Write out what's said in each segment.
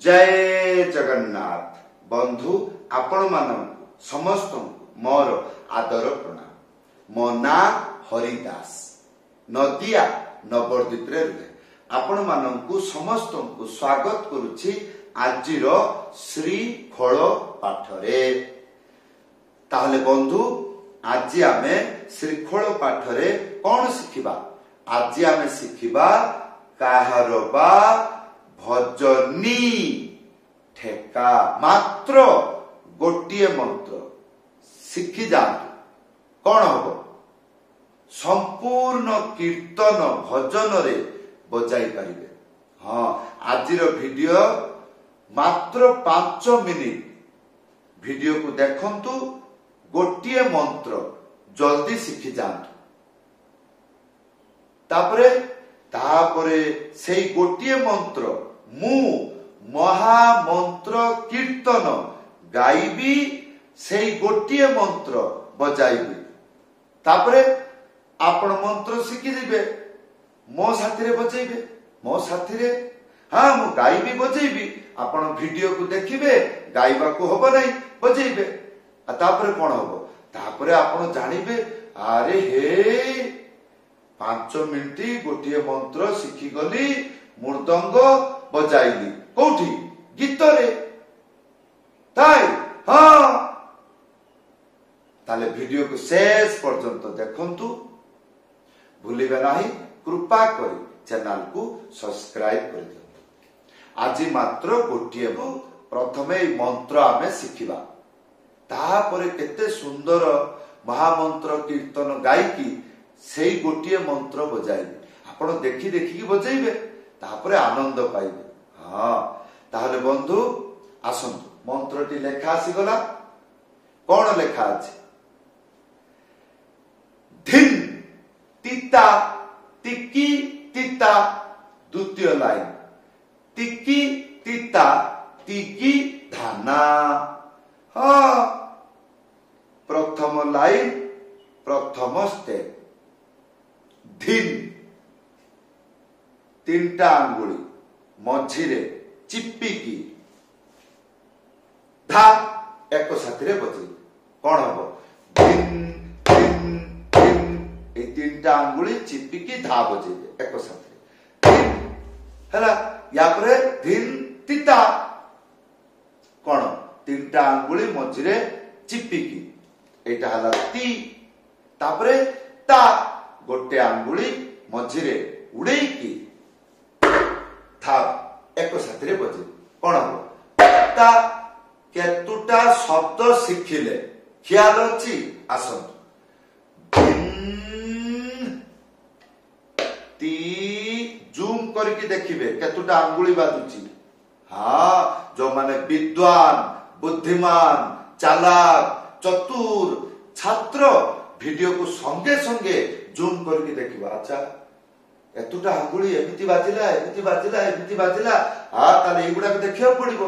जय जगन्नाथ बंधु आपण मानक समस्त मोर आदर प्रणाम। मो ना हरिदास नदिया नवद्वीप रे रुहे आपण मानक समस्त को स्वागत करुछि आजिर श्रीफल पाठरे। ताहले बंधु आज आमे श्रीफल पाठरे कौन शिखिबा? आज आमे शिखिबा काहार बा भजनी ठेका मात्र गोटिए मंत्र शिखि जातु कौन हम संपूर्ण कीर्तन भजन रे बजाई पारिबे। हाँ आजिर वीडियो मात्र 5 मिनिट वीडियो को देखंतु गोटिए मंत्र जल्दी शिखि जातु। तापरे सेई गोटिए मंत्र मु महामंत्र कीर्तन गाइबी सेई गोटिए मंत्र बजाइबी। तापरे आपण मंत्र शिखि जिबे मो साथी रे बजाइबे मो साथी रे। हाँ मु गाइबी बजाइबी आपण वीडियो को देखिबे गाइबा को होबो नहीं बजाइबे। तापरे कोन होबो? तापरे आपण जानिबे अरे हे 5 मिनिट गोटिए मंत्र शिखि गली मृदंग बजाइली कोठी गीत रे ताई। हाँ ताले वीडियो को शेष पर्यंत देखंतु भूलिबे नाही। कृपा करी चैनल को सब्सक्राइब कर दियंतु। आज मात्र गोटिए प्रथमे मंत्र आमे शिखिबा तापरे केते सुंदर महामंत्र कीर्तन गायकी सेई गोटिए मंत्र बजाइबे। आपण देखि देखि बजाइबे तापरे आनंद पाइबे। हाँ ताहले बंधु आसंतु मंत्रटी लेखा आसी गला। कौन लेखा अछि? धिन तिता तिकी तिता द्वितीय लाइन तिकी तिता तिकी धाना। हाँ प्रथम लाइन प्रथम स्टेप धिन 3टा आंगुली मझिरे चिप्पिकी धा एक साथी रे बजे कौन हम धिन धिन धिन ए 3टा आंगुली चिप्पिकी धा बजे एक साथी हैला। या परे धिन तिता कौन 3टा आंगुली मझिरे चिप्पिकी एटा हला ती। तापरे ता गोटे आंगुली मझिरे उड़ेकी था एक साथी रे बजे कौन हम ता केतुटा शब्द शिखिले ख्याल अछि? आसंतु ती जूम करके देखिबे केतुटा आंगुली बाजुची। हाँ जो माने विद्वान बुद्धिमान चालाक चतुर छात्र वीडियो को संगे संगे जूम करके देखिबा। अच्छा एतुटा आंगुली एमिति बाजिला एमिति बाजिला एमिति बाजिला। हाँ ताले एगुडा को देखियो पड़िबो।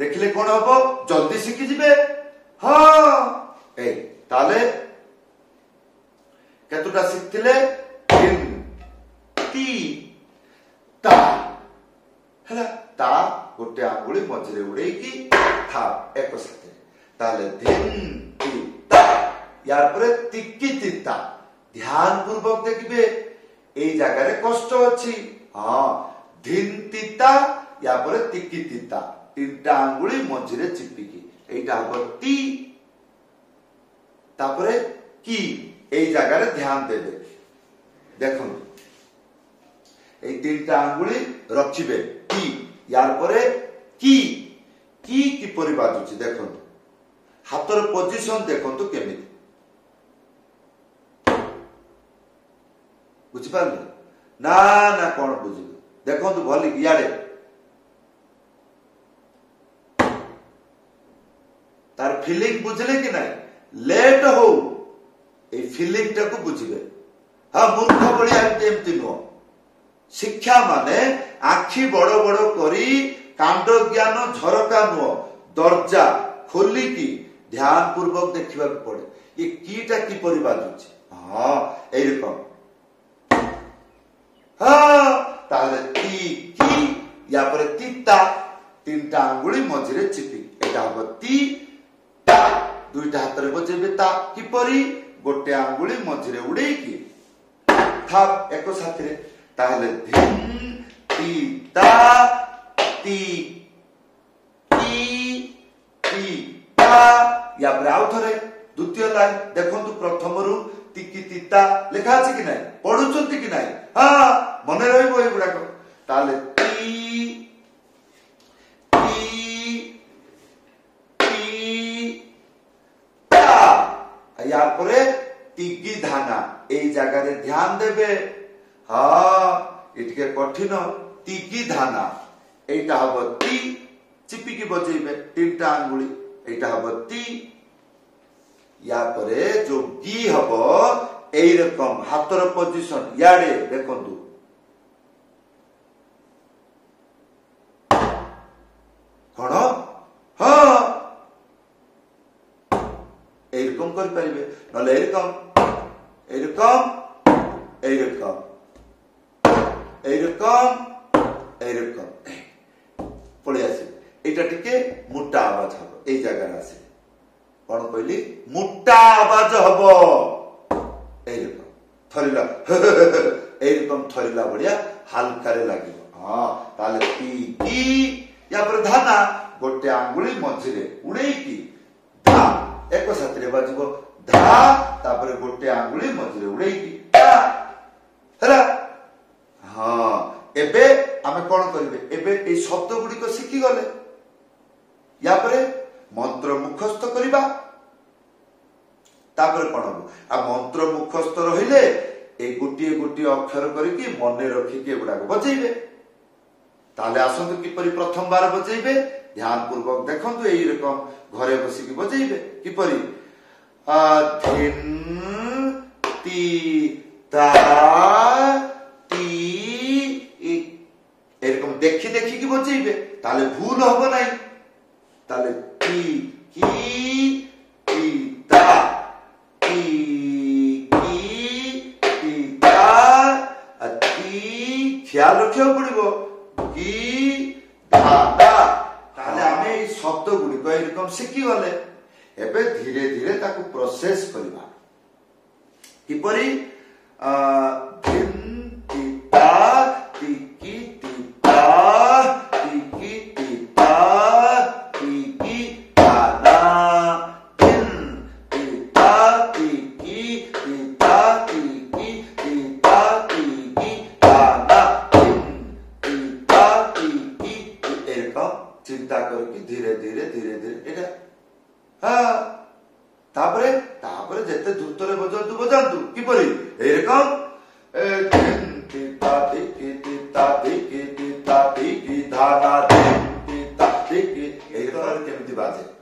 देखिले कोन हबो? जल्दी शिखि जिबे। हाँ ए ताले केतुटा शिखतिले धिन ती ता हैला। ता गोटे आंगुली मझिरे उड़ेकी था एक साथे ताले धिन ती ता। यार परे तिक्की तिता ध्यान पूर्वक देखिबे ए जगह रे कष्ट अछि। हाँ धिन तिता या परे तिक्की तिता 3टा आंगुली मझिरे चिप्पिकी एटा हबो ती। तापरे की ए जगह रे ध्यान देबे। देखो ए 3टा आंगुली रखिबे ती यार परे की परि बाजुची देखो। हातर पोजीशन देखंतु केमिति बुझी पारले ना ना कौन बुझिबे देखंतु भली इयाडे तार फीलिंग बुझले कि नहीं? लेट हो ए फीलिंग टा को बुझिबे। हाँ मूर्ख बलिया एमती नुह। शिक्षा माने आखि बड़ बड़ करी कांड ज्ञान झरका नुह दर्जा खोलिकी ध्यान पूर्वक देखिबा पड़े ये कीटा की परि बाजुची। हाँ एई रकम। हाँ ताले ती की या परे तिता तीनटा आंगुली मझिरे चिपिकी एटा हबो ती ता दुईटा हाथ रे बजेबे ता किपरि गोटे आंगुली मझिरे उड़ेकी थाप एक साथी रे ताहले धिन ती ता ती ती ता या ब्राउ थरे द्वितीय लाइन देखंतु प्रथम रु तिकी तीता लेखा अछि कि नै पढुचंती कि नै हां मने रहइबो ए गुडा को ताले ती ता या परे तिगी धाना ए जगह रे ध्यान देबे हां इटके कठिन तिगी धाना एटा हबो ती चिपिकी बजेबे तीनटा आंगुली एटा हबो ती या परे जो गी हबो एई रकम हातर पोजीशन याडे देखंतु कोन हां एई रकम कर परिबे नले एई रकम एई रकम एई रकम एई रकम एई रकम पळे आसी एटा टिके मोटा आवाज हबो एई जगह आसी कोन कहली मोटा आवाज हबो एई रकम थरिला एई रकम थरिला बढ़िया हल्का रे लागिबो हां ताले ती या पर धाना गोटे आंगुली मझिरे उड़ेकी धा एक साथ रे बाजबो धा तापर गोटे आंगुली मझिरे उड़ेकी धा हला हां एबे आमे कोन करबे एबे ए शब्द गुडी को सिखि गले या परे मंत्र मुखस्थ करिबा तापर कोन हो आ मंत्र मुखस्थ रहिले ए गुटिए गुटिए अक्षर करिकि मने रखि के गुडा को बजेइबे ताले आसंतु किपरि प्रथम बार बजेइबे ध्यान पूर्वक देखंतु एई रकम घरे बसी के बजेइबे किपरि धिन ती ता ती एरकम देखि देखि की बजेइबे ताले भूल होबो नै ताले की ता की ता अति ख्याल रखियो पड़िबो की धाता ताले आमे ई शब्द गुडी को एरकम सिखि गले एबे धीरे धीरे ताकू प्रोसेस करबा किपरि धिन ता तिकी ता तिकी ता तिकी ताना धिन ता तिकी ता तिकी ता तिकी ताना धिन ता तिकी एरकम चिंता करके धीरे धीरे धीरे धीरे एटा हां तापरे तापरे जते द्रुत रे बजांतु किपरि एरकम ता तिकी ता तिकी ता तिकी धाना ता तिकी एरकम केमिति बाजे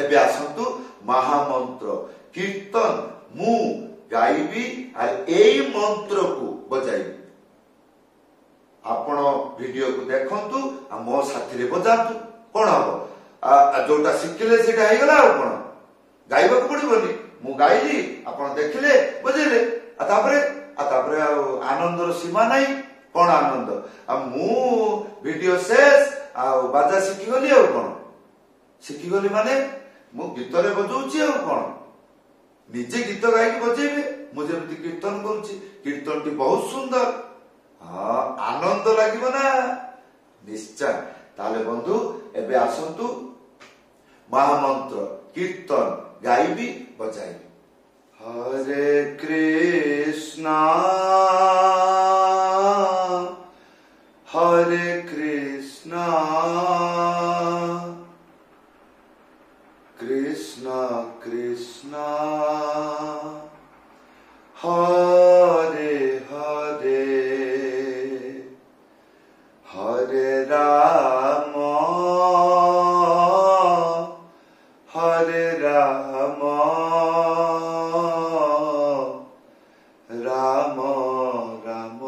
एबे आसंतु महामंत्र कीर्तन मु गाइबी और एई मंत्र को बजाइबी आपण वीडियो को देखंतु आ मो साथी रे बजांतु कोन हबो जोटा सिखले सेटा हे गला कोन गाइबा को पड़िबोनी मु गाइली आपण देखले बजेले तापरे आनंदर सीमा नाही कोन आनंद आ मु वीडियो शेष आ बाजा सिखि गली आ कोन सिखि गली माने मु गीत रे बजाउची आ कोन निजे गीत गाई के बजेबे मु जेमति कीर्तन करूची कीर्तन टी बहुत सुंदर आनंद लागिबो ना निश्चय ताले बंधु एबे आसंतु महामंत्र कीर्तन गाइबी बजाइबी हरे कृष्णा हरे कृष्णा कृष्णा कृष्णा हरे हरे हरे राम हरे राम राम राम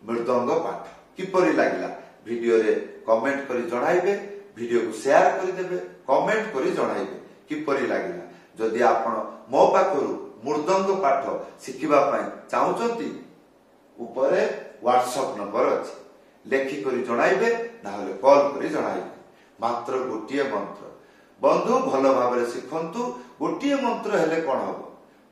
मृदंग पाठ किपरि लागिला वीडियो रे कमेंट करी जणाइबे, वीडियो को शेयर करी देबे, कमेंट करी जणाइबे किपरि लागिला। जदि आपण मो पाखरु मृदंग पाठ शिखिबा पई चाहुचंती ऊपरे व्हाट्सएप नंबर अछि, लेखि करी जणाइबे नाले कॉल करी जणाइबे। मात्र गोटिए मंत्र बंधु भल भाबरे शिखंतु। गोटिए मंत्र हेले कोन हबो,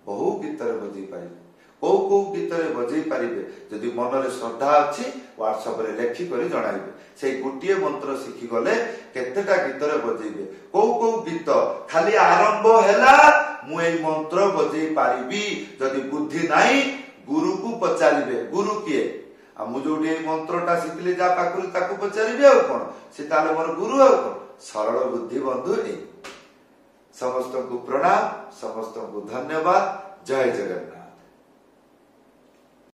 बहु गीतरे बजै पारिबे, को गीतरे बजै पारिबे। जदि मनरे श्रद्धा अछि व्हाट्सएप रे लेखि करी जणाइबे। से गोटिए मंत्र शिखि गले केतेटा गीतरे बजैबे, को गीत खाली आरंभ हैला मु एई मंत्र बजै पारिबी। जदि बुद्धि नाही गुरु को पचारिबे, गुरु किए आ मु जोडी एई मंत्रटा शिखिले जा पाखरु ताकू पचारिबे आ कोन से ताले मोर गुरु आ कोन। सरल बुद्धि बंधु ए। समस्त को प्रणाम, समस्त को धन्यवाद। जय जगन्नाथ।